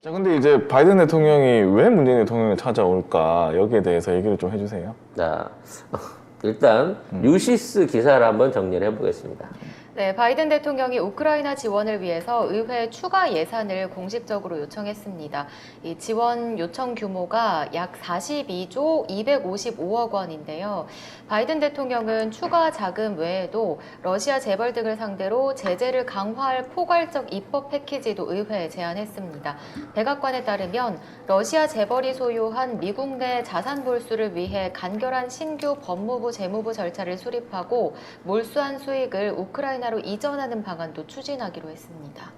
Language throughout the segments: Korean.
자, 근데 이제 바이든 대통령이 왜 문재인 대통령을 찾아올까? 여기에 대해서 얘기를 좀 해주세요. 자, 일단 뉴시스 기사를 한번 정리를 해보겠습니다. 네, 바이든 대통령이 우크라이나 지원을 위해서 의회 추가 예산을 공식적으로 요청했습니다. 이 지원 요청 규모가 약 42조 255억 원인데요. 바이든 대통령은 추가 자금 외에도 러시아 재벌 등을 상대로 제재를 강화할 포괄적 입법 패키지도 의회에 제안했습니다. 백악관에 따르면 러시아 재벌이 소유한 미국 내 자산 몰수를 위해 간결한 신규 법무부 재무부 절차를 수립하고 몰수한 수익을 우크라이나로 이전하는 방안도 추진하기로 했습니다.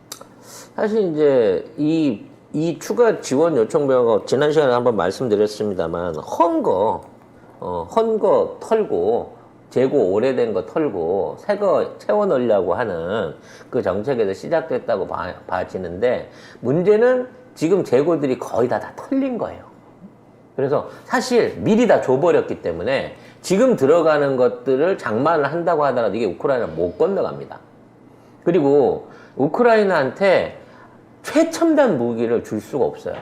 사실 이제 이 추가 지원 요청 내용은 지난 시간에 한번 말씀드렸습니다만 헌 거 털고 재고 오래된 거 털고 새 거 채워 넣으려고 하는 그 정책에서 시작됐다고 봐지는데 문제는 지금 재고들이 거의 다 털린 거예요. 그래서 사실 미리 다 줘버렸기 때문에 지금 들어가는 것들을 장만을 한다고 하더라도 이게 우크라이나 못 건너갑니다. 그리고 우크라이나한테 최첨단 무기를 줄 수가 없어요.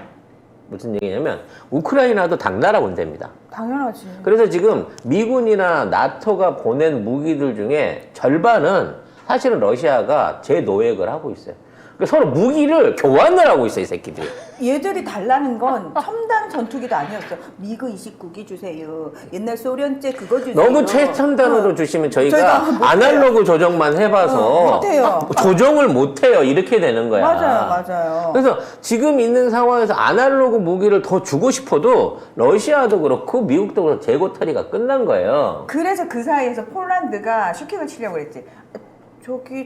무슨 얘기냐면 우크라이나도 당나라 군대입니다. 당연하지. 그래서 지금 미군이나 나토가 보낸 무기들 중에 절반은 사실은 러시아가 재노획을 하고 있어요. 그러니까 서로 무기를 교환을 하고 있어요, 이 새끼들이. 얘들이 달라는 건 첨단 전투기도 아니었어. 미그 29기 주세요. 옛날 소련제 그거 주세요. 너무 최첨단으로 주시면 저희가 못해요. 아날로그 조정만 해봐서 못해요. 조정을 못해요. 이렇게 되는 거야. 맞아요. 그래서 지금 있는 상황에서 아날로그 무기를 더 주고 싶어도 러시아도 그렇고 미국도 그렇고 재고 처리가 끝난 거예요. 그래서 그 사이에서 폴란드가 슈킹을 치려고 그랬지.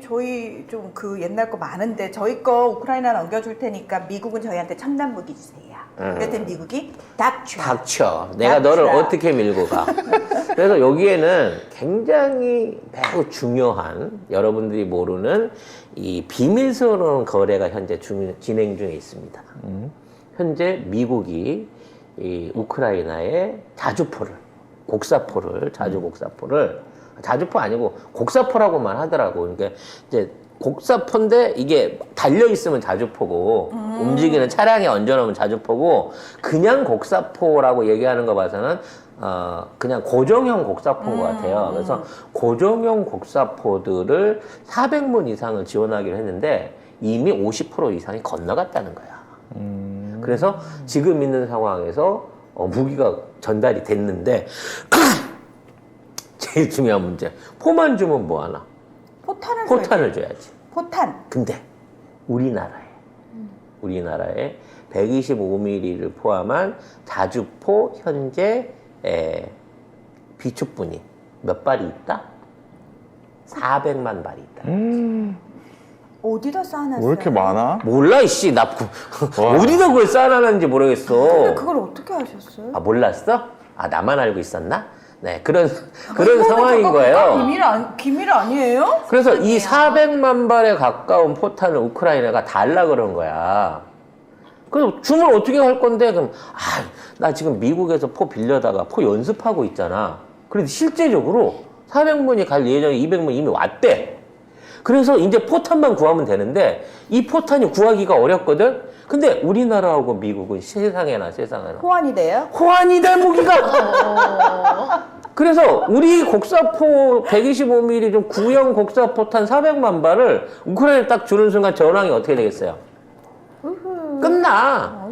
저희 좀 그 옛날 거 많은데 저희 거 우크라이나 넘겨줄 테니까 미국은 저희한테 첨단 무기 주세요. 그랬더니 미국이 닥쳐. 내가 너를 어떻게 밀고 가. 그래서 여기에는 굉장히 매우 중요한 여러분들이 모르는 이 비밀스러운 거래가 현재 진행 중에 있습니다. 현재 미국이 이 우크라이나의 자주포를 자주포 아니고 곡사포라고만 하더라고. 그러니까 이제 곡사포인데 이게 달려 있으면 자주포고 움직이는 차량에 얹어놓으면 자주포고 그냥 곡사포라고 얘기하는 거 봐서는 그냥 고정형 곡사포인 것 같아요. 그래서 고정형 곡사포들을 400문 이상을 지원하기로 했는데 이미 50% 이상이 건너갔다는 거야. 그래서 지금 있는 상황에서 무기가 전달이 됐는데 제일 중요한 문제. 포만 주면 뭐하나? 포탄을 줘야지. 포탄. 근데 우리나라에 125mm를 포함한 자주포 현재 비축분이 몇 발이 있다? 400만 발이 있다. 어디다 쌓아놨어요? 왜 이렇게 많아? 몰라 이씨. 나 어디다 그걸 쌓아놨는지 모르겠어. 근데 그걸 어떻게 하셨어요? 아 몰랐어? 아 나만 알고 있었나? 네, 그런 상황인 거예요. 기밀 아니에요? 그래서 이 400만 발에 가까운 포탄을 우크라이나가 달라 그런 거야. 그래서 주면 어떻게 할 건데? 그럼, 나 지금 미국에서 포 빌려다가 포 연습하고 있잖아. 그런데 실제적으로 400문이 갈 예정에 200문 이미 왔대. 그래서 이제 포탄만 구하면 되는데, 이 포탄이 구하기가 어렵거든? 근데 우리나라하고 미국은 세상에나. 호환이 돼요? 호환이 될 무기가! 그래서 우리 곡사포 125mm 좀 구형 곡사포탄 400만 발을 우크라이나에 딱 주는 순간 전황이 어떻게 되겠어요? 끝나.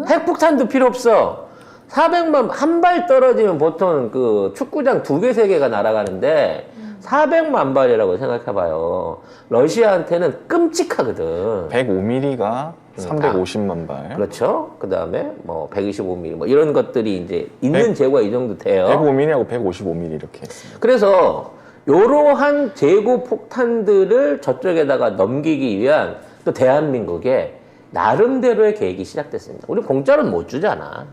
핵폭탄도 필요 없어. 400만, 한 발 떨어지면 보통 그 축구장 2개, 3개가 날아가는데 400만 발이라고 생각해봐요. 러시아한테는 끔찍하거든. 105mm가 350만 발. 그렇죠. 그 다음에 뭐 125mm 뭐 이런 것들이 이제 있는 재고가 이 정도 돼요. 105mm하고 155mm 이렇게 했습니다. 그래서 이러한 재고 폭탄들을 저쪽에다가 넘기기 위한 또 대한민국의 나름대로의 계획이 시작됐습니다. 우리 공짜로는 못 주잖아.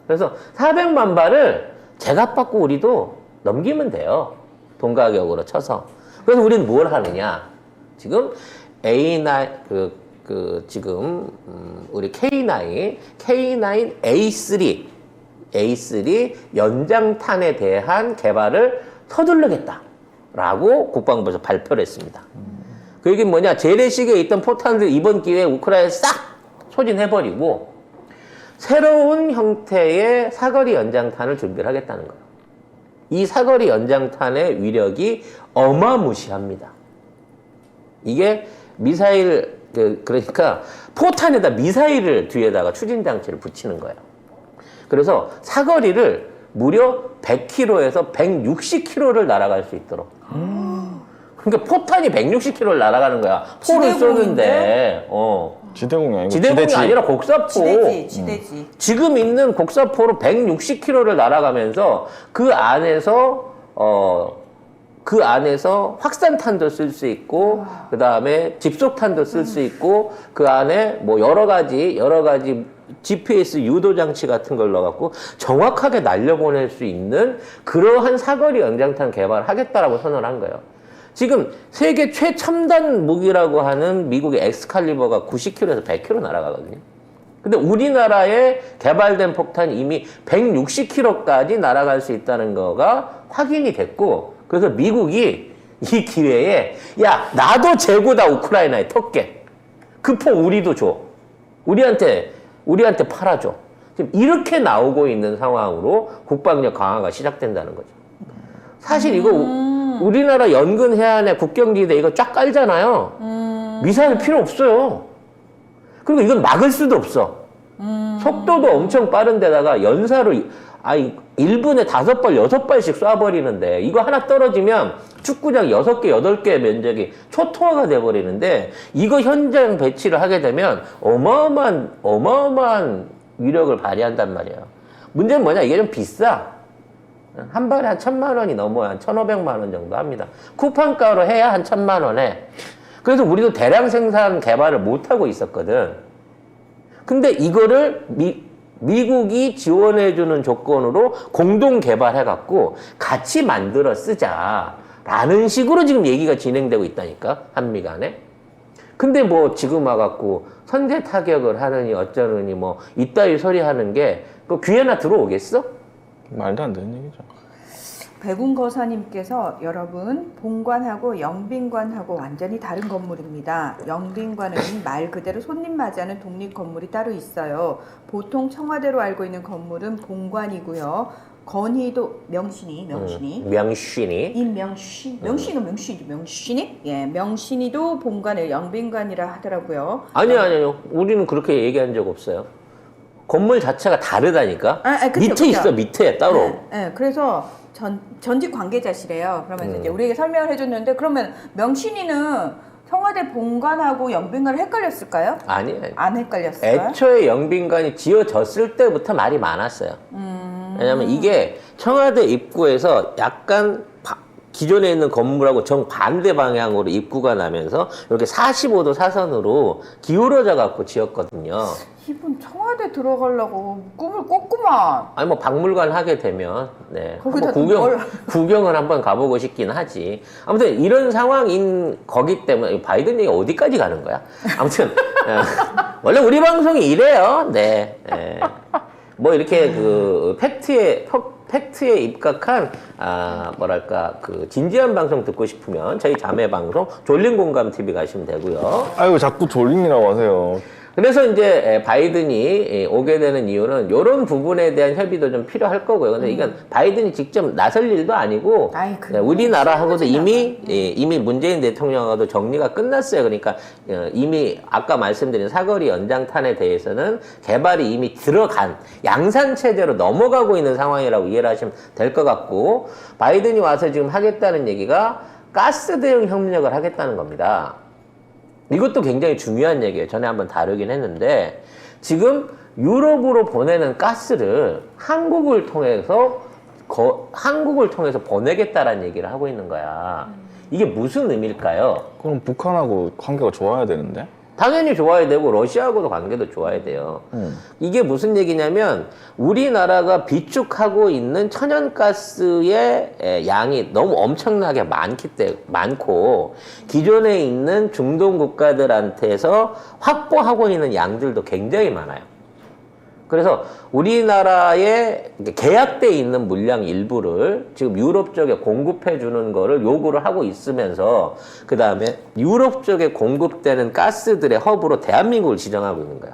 그래서 400만 발을 제값받고 우리도 넘기면 돼요. 돈 가격으로 쳐서. 그래서 우리는 뭘 하느냐. 지금 A9, 지금, 우리 K9 A3 연장탄에 대한 개발을 서두르겠다라고 국방부에서 발표를 했습니다. 그 얘기는 뭐냐. 재래식에 있던 포탄들 이번 기회에 우크라이나에 싹 소진해버리고 새로운 형태의 사거리 연장탄을 준비를 하겠다는 거예요. 이 사거리 연장탄의 위력이 어마무시합니다. 이게 미사일, 그러니까 포탄에다 미사일을 뒤에다가 추진장치를 붙이는 거예요. 그래서 사거리를 무려 100km에서 160km를 날아갈 수 있도록. 그러니까 포탄이 160km를 날아가는 거야. 포를 쏘는데. 지대공이 아니고 지대공이 아니라 곡사포. 지대지. 지금 있는 곡사포로 160km를 날아가면서 그 안에서 확산탄도 쓸 수 있고, 그 다음에 집속탄도 쓸 수 있고, 그 안에 뭐 여러 가지 GPS 유도 장치 같은 걸 넣어갖고 정확하게 날려보낼 수 있는 그러한 사거리 연장탄 개발을 하겠다라고 선언을 한 거예요. 지금 세계 최첨단 무기라고 하는 미국의 엑스칼리버가 90km에서 100km 날아가거든요. 근데 우리나라에 개발된 폭탄이 이미 160km까지 날아갈 수 있다는 거가 확인이 됐고, 그래서 미국이 이 기회에 야, 나도 재고다, 우크라이나에 턱게. 그 폭 우리도 줘. 우리한테 팔아줘. 지금 이렇게 나오고 있는 상황으로 국방력 강화가 시작된다는 거죠. 사실 이거 우리나라 연근 해안에 국경지대 이거 쫙 깔잖아요. 미사일 필요 없어요. 그리고 이건 막을 수도 없어. 속도도 엄청 빠른 데다가 연사로 1분에 5발, 6발씩 쏴버리는데 이거 하나 떨어지면 축구장 6개, 8개 면적이 초토화가 돼버리는데 이거 현장 배치를 하게 되면 어마어마한 위력을 발휘한단 말이에요. 문제는 뭐냐? 이게 좀 비싸. 한 발에 한 1,000만 원이 넘어야 한 1,500만 원 정도 합니다. 쿠팡가로 해야 한 1,000만 원에. 그래서 우리도 대량 생산 개발을 못하고 있었거든. 근데 이거를 미국이 지원해주는 조건으로 공동 개발해갖고 같이 만들어 쓰자라는 식으로 지금 얘기가 진행되고 있다니까, 한미 간에. 근데 뭐 지금 와갖고 선제 타격을 하느니 어쩌느니 뭐 이따위 소리 하는 게 그 귀에나 들어오겠어? 말도 안 되는 얘기죠. 백운거사님께서 여러분, 본관하고 영빈관하고 완전히 다른 건물입니다. 영빈관은 말 그대로 손님 맞이하는 독립 건물이 따로 있어요. 보통 청와대로 알고 있는 건물은 본관이고요. 건희도 명신이 예, 명신이도 본관을 영빈관이라 하더라고요. 아니요. 우리는 그렇게 얘기한 적 없어요. 건물 자체가 다르다니까. 그쵸, 밑에 그쵸. 있어, 밑에 따로. 네, 그래서 전직 관계자시래요. 그러면서 이제 우리에게 설명을 해줬는데, 그러면 명신이는 청와대 본관하고 영빈관을 헷갈렸을까요? 아니에요. 안 헷갈렸어요? 애초에 영빈관이 지어졌을 때부터 말이 많았어요. 왜냐면 이게 청와대 입구에서 약간 기존에 있는 건물하고 정반대 방향으로 입구가 나면서 이렇게 45도 사선으로 기울어져 갖고 지었거든요. 이분 청와대 들어가려고 꿈을 꿨구만. 아니 뭐 박물관 하게 되면 거기다 한번 구경을 한번 가보고 싶긴 하지. 아무튼 이런 상황인 거기 때문에 바이든 얘기 어디까지 가는 거야? 아무튼 원래 우리 방송이 이래요. 뭐 이렇게 그 팩트에 입각한 그 진지한 방송 듣고 싶으면 저희 자매 방송 졸린공감 TV 가시면 되고요. 아이고 자꾸 졸린이라고 하세요. 그래서 이제 바이든이 오게 되는 이유는 이런 부분에 대한 협의도 좀 필요할 거고요. 근데 이건 바이든이 직접 나설 일도 아니고 우리나라하고도 이미 문재인 대통령하고도 정리가 끝났어요. 그러니까 이미 아까 말씀드린 사거리 연장탄에 대해서는 개발이 이미 들어간 양산 체제로 넘어가고 있는 상황이라고 이해를 하시면 될 것 같고, 바이든이 와서 지금 하겠다는 얘기가 가스 대응 협력을 하겠다는 겁니다. 이것도 굉장히 중요한 얘기예요. 전에 한번 다루긴 했는데, 지금 유럽으로 보내는 가스를 한국을 통해서 보내겠다라는 얘기를 하고 있는 거야. 이게 무슨 의미일까요? 그럼 북한하고 관계가 좋아야 되는데? 당연히 좋아야 되고 러시아하고도 관계도 좋아야 돼요. 이게 무슨 얘기냐면 우리나라가 비축하고 있는 천연가스의 양이 너무 엄청나게 많고 기존에 있는 중동 국가들한테서 확보하고 있는 양들도 굉장히 많아요. 그래서 우리나라에 계약돼 있는 물량 일부를 지금 유럽 쪽에 공급해 주는 거를 요구를 하고 있으면서, 그 다음에 유럽 쪽에 공급되는 가스들의 허브로 대한민국을 지정하고 있는 거야.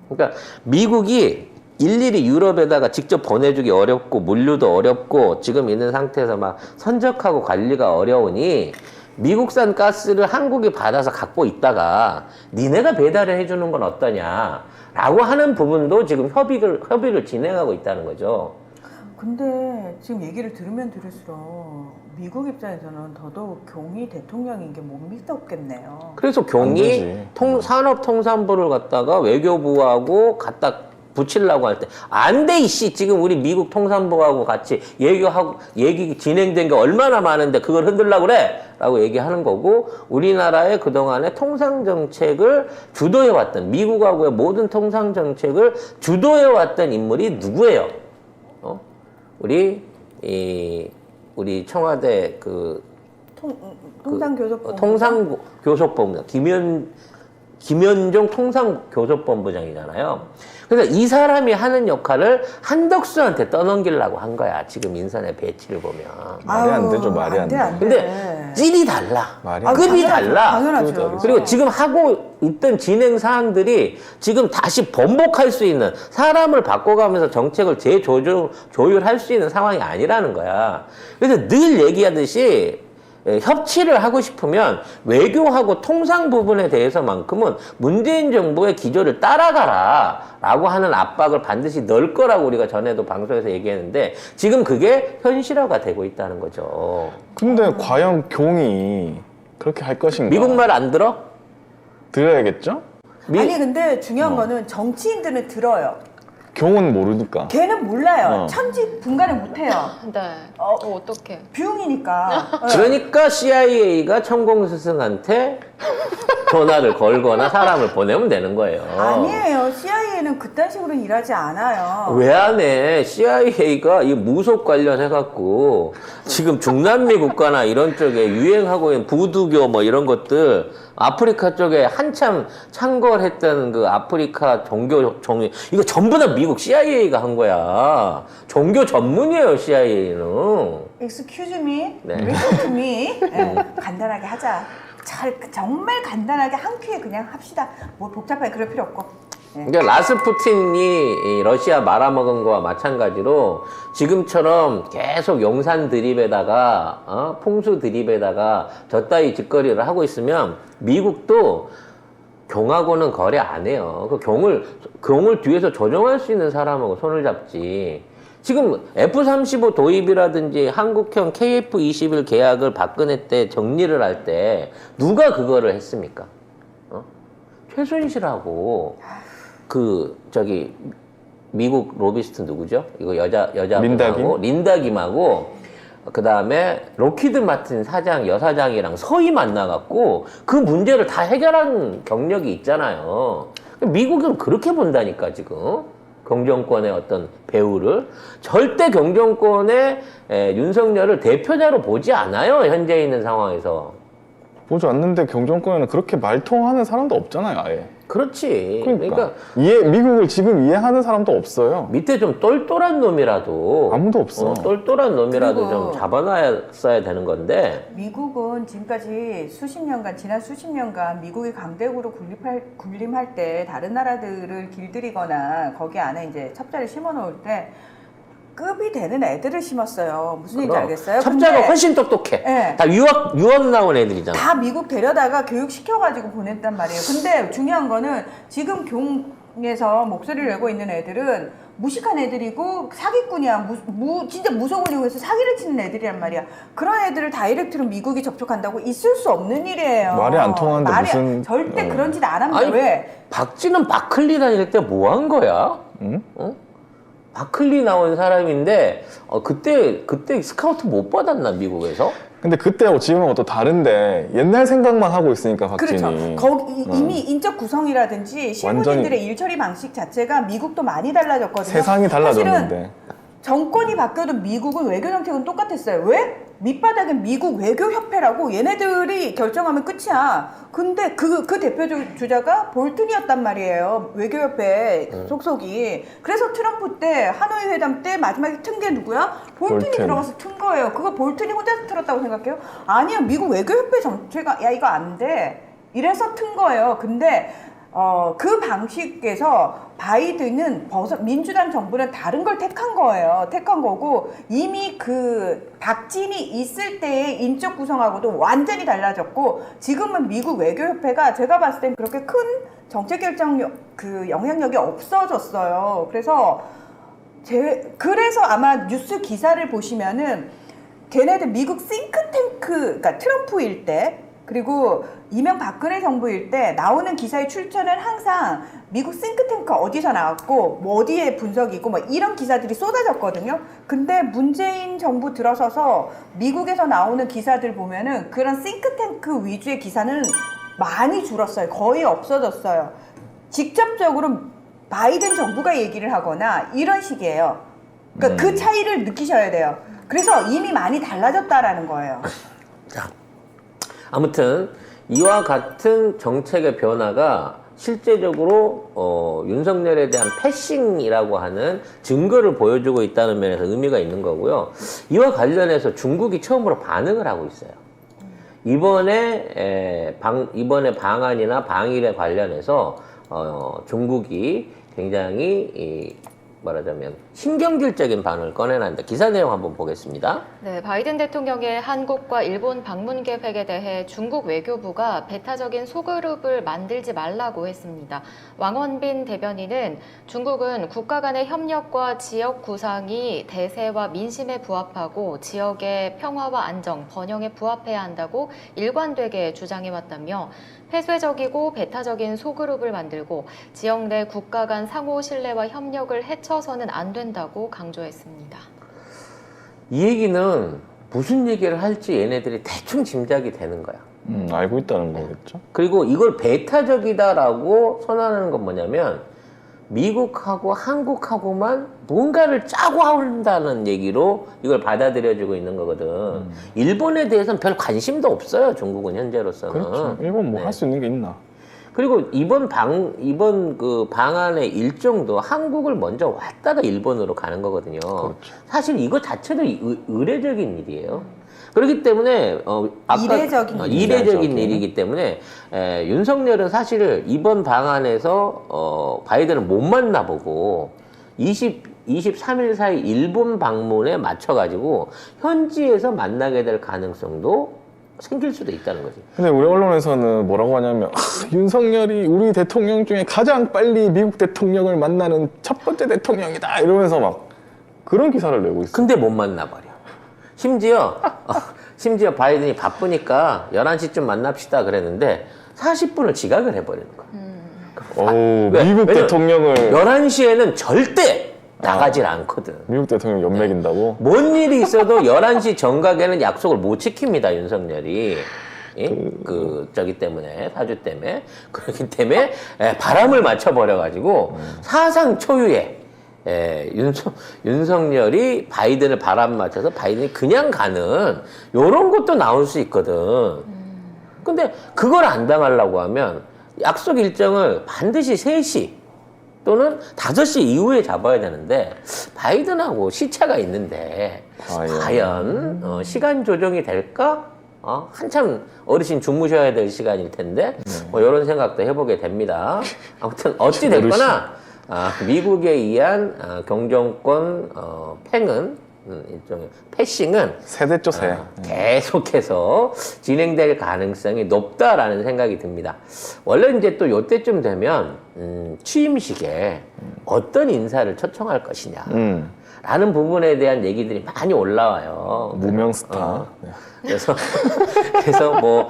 그러니까 미국이 일일이 유럽에다가 직접 보내주기 어렵고 물류도 어렵고 지금 있는 상태에서 막 선적하고 관리가 어려우니 미국산 가스를 한국이 받아서 갖고 있다가 니네가 배달을 해주는 건 어떠냐라고 하는 부분도 지금 협의를 진행하고 있다는 거죠. 근데 지금 얘기를 들으면 들을수록 미국 입장에서는 더더욱 경위 대통령인 게 못 믿었겠네요. 그래서 안 경이 되지. 산업통상부를 갖다가 외교부하고 갖다 붙이려고 할 때 안 돼 이씨 지금 우리 미국 통상부하고 같이 얘기 진행된 게 얼마나 많은데 그걸 흔들려고 그래 라고 얘기하는 거고 우리나라의 그동안의 통상정책을 주도해왔던 미국하고의 모든 통상정책을 주도해왔던 인물이 누구예요? 우리 청와대 통상교섭본부. 통상교섭본부 김현종 통상교섭본부장이잖아요. 그래서 이 사람이 하는 역할을 한덕수한테 떠넘기려고 한 거야. 지금 인선의 배치를 보면. 말이 안 되죠, 말이 안 돼. 근데 찔이 달라. 말이 안 급이 당연하죠. 달라. 당연하죠. 그리고 지금 하고 있던 진행 사항들이 지금 다시 번복할 수 있는 사람을 바꿔가면서 정책을 조율할 수 있는 상황이 아니라는 거야. 그래서 늘 얘기하듯이 협치를 하고 싶으면 외교하고 통상 부분에 대해서만큼은 문재인 정부의 기조를 따라가라 라고 하는 압박을 반드시 넣을 거라고 우리가 전에도 방송에서 얘기했는데 지금 그게 현실화가 되고 있다는 거죠. 근데 과연 경이 그렇게 할 것인가? 미국 말 안 들어? 들어야겠죠? 아니 근데 중요한 거는 정치인들은 들어요. 경은 모르니까. 걔는 몰라요. 어. 천지 분간을 못해요. 네. 어떡해. 비용이니까. 그러니까 CIA가 천공스승한테 전화를 걸거나 사람을 보내면 되는 거예요. 아니에요. CIA는 그딴 식으로 일하지 않아요. 왜 안 해? CIA가 이 무속 관련해갖고 지금 중남미 국가나 이런 쪽에 유행하고 있는 부두교 뭐 이런 것들 아프리카 쪽에 한참 창궐했던 그 아프리카 종교 이거 전부 다 미국 CIA가 한 거야. 종교 전문이에요, CIA는. Excuse me, 네. listen to me. 네, 간단하게 하자. 정말 간단하게 한 큐에 그냥 합시다. 뭐 복잡하게 그럴 필요 없고. 네. 그러니까 라스푸틴이 이 러시아 말아먹은 거와 마찬가지로 지금처럼 계속 용산 드립에다가 풍수 드립에다가 저따위 짓거리를 하고 있으면 미국도 경하고는 거래 안 해요. 그 경을 뒤에서 조정할 수 있는 사람하고 손을 잡지. 지금 F-35 도입이라든지 한국형 KF-21 계약을 박근혜 때 정리를 할 때 누가 그거를 했습니까? 최순실하고 미국 로비스트 누구죠? 이거 여자분하고 린다김하고 그 다음에 로키드 마틴 여사장이랑 서희 만나갖고 그 문제를 다 해결한 경력이 있잖아요. 미국은 그렇게 본다니까 지금. 경정권의 어떤 배우를 절대 경정권의 윤석열을 대표자로 보지 않아요. 현재 있는 상황에서. 보지 않는데 경정권에는 그렇게 말통하는 사람도 없잖아요, 아예. 그렇지. 그러니까 미국을 지금 이해하는 사람도 없어요. 밑에 좀 똘똘한 놈이라도 아무도 없어. 똘똘한 놈이라도 그리고 좀 잡아놔야 되는 건데. 미국은 지금까지 지난 수십 년간 미국이 강대국으로 군림할 때 다른 나라들을 길들이거나 거기 안에 이제 첩자를 심어 놓을 때 급이 되는 애들을 심었어요. 무슨 얘기인지 알겠어요? 첩자가 근데 훨씬 똑똑해. 네. 다 유학 나온 애들이잖아. 다 미국 데려다가 교육시켜가지고 보냈단 말이에요. 근데 중요한 거는 지금 경에서 목소리를 내고 있는 애들은 무식한 애들이고 사기꾼이야. 진짜 무속을 이용해서 사기를 치는 애들이란 말이야. 그런 애들을 다이렉트로 미국이 접촉한다고 있을 수 없는 일이에요. 말이 안 통하는데 무슨- 절대 그런 짓 안 합니다. 아니, 왜? 박쥐는 바클리 다닐 때 뭐 한 거야? 응? 바클리 나온 사람인데 그때 스카우트 못 받았나 미국에서? 근데 그때하고 지금하고 또 다른데 옛날 생각만 하고 있으니까 박진이. 그렇죠. 이미 인적 구성이라든지 실무진들의 완전히 일처리 방식 자체가 미국도 많이 달라졌거든요. 세상이 사실은 달라졌는데. 정권이 바뀌어도 미국은 외교 정책은 똑같았어요. 왜? 밑바닥에 미국 외교협회라고 얘네들이 결정하면 끝이야. 근데 그 대표 주자가 볼튼이었단 말이에요. 외교협회 속속이. 그래서 트럼프 때 하노이 회담 때 마지막에 튼 게 누구야? 볼튼이 볼튼. 들어가서 튼 거예요. 그거 볼튼이 혼자서 틀었다고 생각해요? 아니요. 미국 외교협회 정체가 야 이거 안 돼. 이래서 튼 거예요. 근데 그 방식에서 바이든은 민주당 정부는 다른 걸 택한 거예요. 택한 거고 이미 그 박진이 있을 때의 인적 구성하고도 완전히 달라졌고 지금은 미국 외교협회가 제가 봤을 땐 그렇게 큰 정책 결정력 그 영향력이 없어졌어요. 그래서 아마 뉴스 기사를 보시면은 걔네들 미국 싱크탱크 그러니까 트럼프일 때 그리고 이명박근혜 정부일 때 나오는 기사의 출처는 항상 미국 싱크탱크 어디서 나왔고 뭐 어디에 분석이 있고 뭐 이런 기사들이 쏟아졌거든요. 근데 문재인 정부 들어서서 미국에서 나오는 기사들 보면은 그런 싱크탱크 위주의 기사는 많이 줄었어요. 거의 없어졌어요. 직접적으로 바이든 정부가 얘기를 하거나 이런 식이에요. 그러니까 그 차이를 느끼셔야 돼요. 그래서 이미 많이 달라졌다라는 거예요. 자, 아무튼 이와 같은 정책의 변화가 실제적으로 윤석열에 대한 패싱이라고 하는 증거를 보여주고 있다는 면에서 의미가 있는 거고요. 이와 관련해서 중국이 처음으로 반응을 하고 있어요. 이번에 방안이나 방일에 관련해서 중국이 굉장히 말하자면 신경질적인 반응을 꺼내놨는데 기사 내용 한번 보겠습니다. 네, 바이든 대통령의 한국과 일본 방문 계획에 대해 중국 외교부가 배타적인 소그룹을 만들지 말라고 했습니다. 왕원빈 대변인은 중국은 국가 간의 협력과 지역 구상이 대세와 민심에 부합하고 지역의 평화와 안정, 번영에 부합해야 한다고 일관되게 주장해왔다며 폐쇄적이고 배타적인 소그룹을 만들고 지역 내 국가 간 상호 신뢰와 협력을 해쳐서는 안 된다고 강조했습니다. 이 얘기는 무슨 얘기를 할지 얘네들이 대충 짐작이 되는 거야. 알고 있다는 거겠죠. 그리고 이걸 배타적이다라고 선언하는 건 뭐냐면 미국하고 한국하고만 뭔가를 짜고 한다는 얘기로 이걸 받아들여지고 있는 거거든. 일본에 대해서는 별 관심도 없어요. 중국은 현재로서는. 그렇죠. 일본 뭐 할 수 있는 게 있나? 그리고 이번 그 방안의 일정도 한국을 먼저 왔다가 일본으로 가는 거거든요. 그렇죠. 사실 이거 자체도 의례적인 일이에요. 그렇기 때문에 이례적인 일이기 때문에 윤석열은 사실 이번 방안에서 바이든을 못 만나보고 23일 사이 일본 방문에 맞춰가지고 현지에서 만나게 될 가능성도 생길 수도 있다는 거지. 근데 우리 언론에서는 뭐라고 하냐면 윤석열이 우리 대통령 중에 가장 빨리 미국 대통령을 만나는 첫 번째 대통령이다 이러면서 막 그런 기사를 내고 있어. 근데 못 만나버려. 심지어 바이든이 바쁘니까 11시쯤 만납시다 그랬는데 40분을 지각을 해버리는 거야. 오, 왜? 미국 왜냐면 대통령을 11시에는 절대 나가질 않거든. 미국 대통령 연맥인다고? 뭔 일이 있어도 11시 정각에는 약속을 못 지킵니다, 윤석열이. 예? 저기 때문에, 사주 때문에. 그렇기 때문에, 바람을 맞춰버려가지고, 사상 초유의, 윤석열이 바이든을 바람 맞춰서 바이든이 그냥 가는, 요런 것도 나올 수 있거든. 근데 그걸 안 당하려고 하면, 약속 일정을 반드시 3시, 또는 5시 이후에 잡아야 되는데 바이든하고 시차가 있는데 과연 시간 조정이 될까? 한참 어르신 주무셔야 될 시간일 텐데 뭐 이런 생각도 해보게 됩니다. 아무튼 어찌 됐거나 미국에 의한 경정권 팽은 일종의 패싱은 세대죠, 세. 계속해서 진행될 가능성이 높다라는 생각이 듭니다. 원래 이제 또 요때쯤 되면 취임식에 어떤 인사를 초청할 것이냐 라는 부분에 대한 얘기들이 많이 올라와요. 무명 스타. 네. 그래서 뭐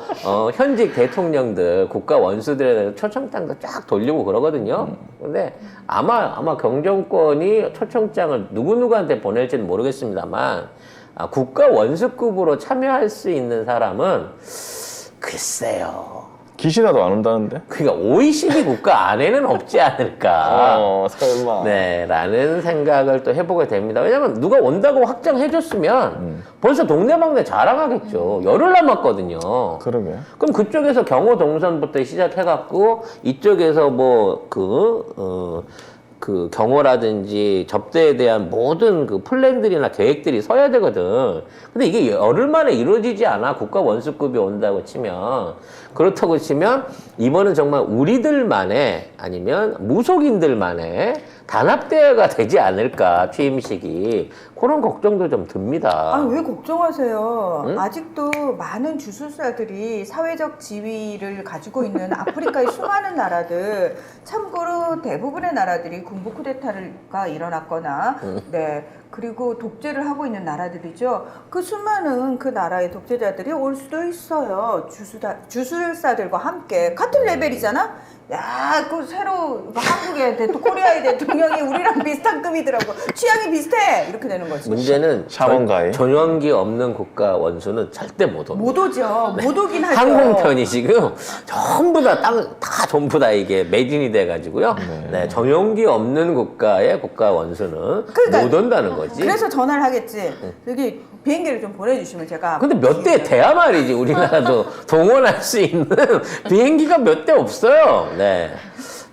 현직 대통령들 국가 원수들에 대해서 초청장도 쫙 돌리고 그러거든요. 근데 아마 경정권이 초청장을 누구한테 보낼지는 모르겠습니다만 국가 원수급으로 참여할 수 있는 사람은 글쎄요. 기시다도 안 온다는데? 그러니까 OECD 국가 안에는 없지 않을까. 설마. 네, 라는 생각을 또 해보게 됩니다. 왜냐면 누가 온다고 확정해줬으면 벌써 동네방네 자랑하겠죠. 열흘 남았거든요. 그러게. 그럼 그쪽에서 경호 동선부터 시작해갖고 이쪽에서 그 경호라든지 접대에 대한 모든 그 플랜들이나 계획들이 서야 되거든. 근데 이게 열흘 만에 이루어지지 않아. 국가 원수급이 온다고 치면. 그렇다고 치면 이번은 정말 우리들만의 아니면 무속인들만의 단합대회가 되지 않을까, 취임식이. 그런 걱정도 좀 듭니다. 아, 왜 걱정하세요? 응? 아직도 많은 주술사들이 사회적 지위를 가지고 있는 아프리카의 수많은 나라들, 참고로 대부분의 나라들이 군부 쿠데타가 일어났거나, 네, 그리고 독재를 하고 있는 나라들이죠. 그 수많은 그 나라의 독재자들이 올 수도 있어요. 주술사들과 함께. 같은 레벨이잖아? 야, 그 새로 한국의 코리아의 대통령이 우리랑 비슷한 급이더라고. 취향이 비슷해. 이렇게 되는 거지. 문제는 샤먼가이. 전용기 없는 국가 원수는 절대 못 옵니다. 못 오죠. 못 오긴 하죠. 항공편이 지금 전부 다 전부 다 이게 매진이 돼가지고요. 네, 전용기 없는 국가의 국가 원수는 그러니까, 못 온다는 거지. 그래서 전화를 하겠지. 여기 비행기를 좀 보내주시면 제가. 근데 몇 대 돼야 말이지. 우리나라도 동원할 수 있는 비행기가 몇 대 없어요. 네.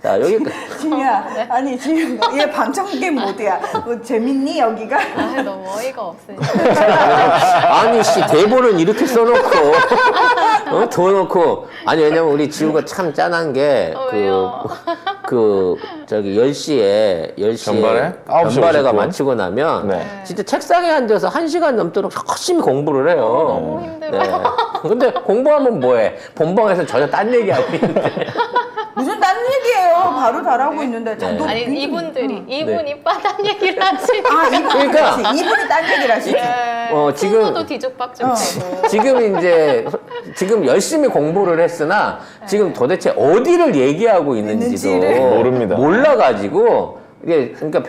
자, 여기까지. 진이야, 아니 지금 얘 방청객 모드야. 뭐 재밌니 여기가? 아, 너무 어이가 없으니까. 아니, 씨, 대본은 이렇게 써놓고, 더 놓고. 아니, 왜냐면 우리 지우가 참 짠한 게, 왜요? 저기 10시에 전발회? 9시 전발회가 50분? 마치고 나면, 네. 진짜 책상에 앉아서 1시간 넘도록 열심히 공부를 해요. 너무 힘들어요. 근데 공부하면 뭐해? 본방에서 전혀 딴 얘기 안 했는데. 무슨 딴 얘기예요? 바로 잘하고 있는데. 자, 너 아니, 비- 이분이 빠단 얘기를 하지. 아, 이분 그러니까. 그렇지. 이분이 딴 얘기를 하시지. 지금- 후보도 뒤죽박죽 되고. 지금 열심히 공부를 했으나 지금 도대체 어디를 얘기하고 있는지도 있는지를 모릅니다. 몰라가지고 이게 그러니까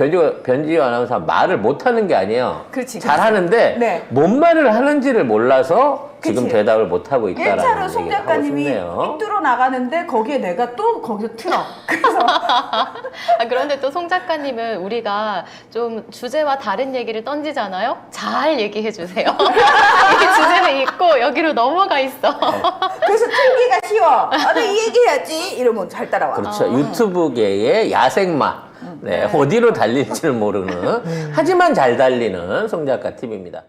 변지호 아나운서 말을 못하는 게 아니에요. 그렇지, 잘하는데 네. 뭔 말을 하는지를 몰라서 지금 그치. 대답을 못하고 있다라는 1차로 송 얘기를 하고 작가님이 싶네요. 뚫어 나가는데 거기에 내가 또 거기서 틀어. 그래서 아, 그런데 또 송 작가님은 우리가 좀 주제와 다른 얘기를 던지잖아요? 잘 얘기해 주세요. 이 주제는 있고 여기로 넘어가 있어. 그래서 틀기가 쉬워. 아, 나이 얘기해야지. 이러면 잘 따라와. 그렇죠. 유튜브계의 야생마. 네, 어디로 달릴지를 모르는 하지만 잘 달리는 송 작가 팁입니다.